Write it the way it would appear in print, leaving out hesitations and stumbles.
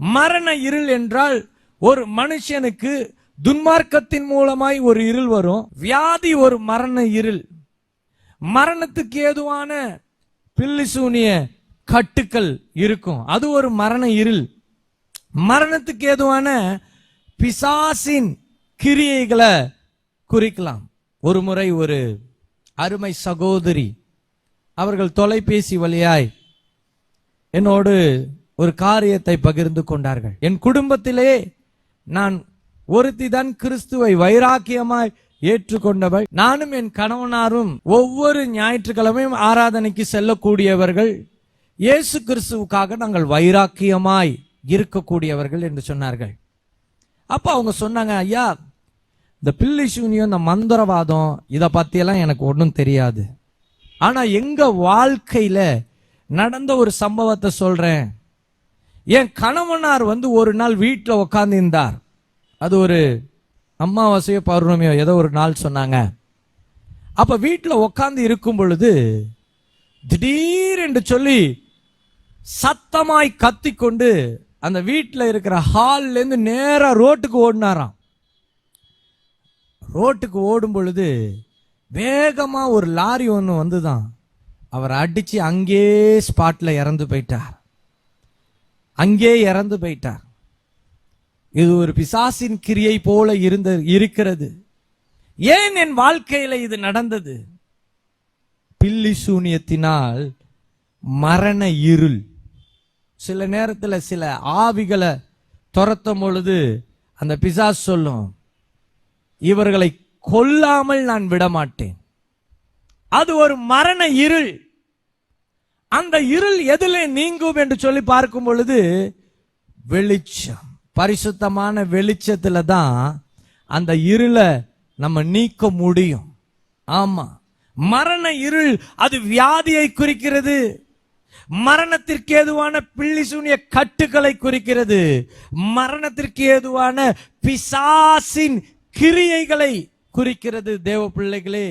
மரண இருள் என்றால் ஒரு மனுஷனுக்கு துன்மார்க்கத்தின் மூலமாய் ஒரு இருள் வரும். வியாதி ஒரு மரண இருள். மரணத்துக்கு ஏதுவான பில்லிசூனிய கட்டுக்கள் இருக்கும், அது ஒரு மரண இருள். மரணத்துக்கு ஏதுவான பிசாசின் கிரியைகளை குறிக்கலாம். ஒரு முறை ஒரு அருமை சகோதரி அவர்கள் தொலைபேசி வழியாய் என்னோடு ஒரு காரியத்தை பகிர்ந்து கொண்டார்கள். என் குடும்பத்திலே நான் ஒருத்தி தான் கிறிஸ்துவை வைராக்கியமாய் ஏற்றுக்கொண்டவள். நானும் என் கணவனாரும் ஒவ்வொரு ஞாயிற்றுக்கிழமையும் ஆராதனைக்கு செல்லக்கூடியவர்கள். இயேசு கிறிஸ்துவுக்காக நாங்கள் வைராக்கியமாய் இருக்கக்கூடியவர்கள் என்று சொன்னார்கள். அப்ப அவங்க சொன்னாங்க, ஐயா, இந்த பில்லி சூனியம், இந்த மந்திரவாதம், இதை பத்தியெல்லாம் எனக்கு ஒன்றும் தெரியாது. ஆனா எங்க வாழ்க்கையில நடந்த ஒரு சம்பவத்தை சொல்றேன். என் கணவனார் ஒரு நாள் வீட்டில் உட்கார்ந்து இருந்தார். அது ஒரு அமாவாசையோ பௌர்ணமியோ ஏதோ ஒரு நாள் சொன்னாங்க. அப்ப வீட்டில் உட்கார்ந்து இருக்கும் பொழுது திடீரென்று சொல்லி சத்தமாய் கத்திக்கொண்டு அந்த வீட்டில் இருக்கிற ஹால்ல இருந்து நேரா ரோட்டுக்கு ஓடினாராம். ரோட்டுக்கு ஓடும் பொழுது வேகமா ஒரு லாரி ஒன்று வந்துதான் அவர் அடிச்சு அங்கே ஸ்பாட்ல இறந்து போயிட்டார். அங்கே இறந்து போயிட்டார். இது ஒரு பிசாசின் கிரியை போல இருக்கிறது. ஏன் என் வாழ்க்கையில இது நடந்தது? பில்லி சூனியத்தினால் மரண இருள். சில நேரத்தில் சில ஆவிகளை துரத்தும் பொழுது அந்த பிசாசு சொல்லும், இவர்களை கொல்லாமல் நான் விட மாட்டேன். அது ஒரு மரண இருள். அந்த இருள் எதிலே நீங்கும் என்று சொல்லி பார்க்கும் பொழுது வெளிச்சம், பரிசுத்தமான வெளிச்சத்துல தான் அந்த இருளை நம்ம நீக்க முடியும். ஆமா, மரண இருள் அது வியாதியை குறிக்கிறது. மரணத்திற்கு ஏதுவான பில்லி சூனிய கட்டுக்களை குறிக்கிறது. மரணத்திற்கு ஏதுவான பிசாசின் கிரியைகளை குறிக்கிறது. தேவ பிள்ளைகளே,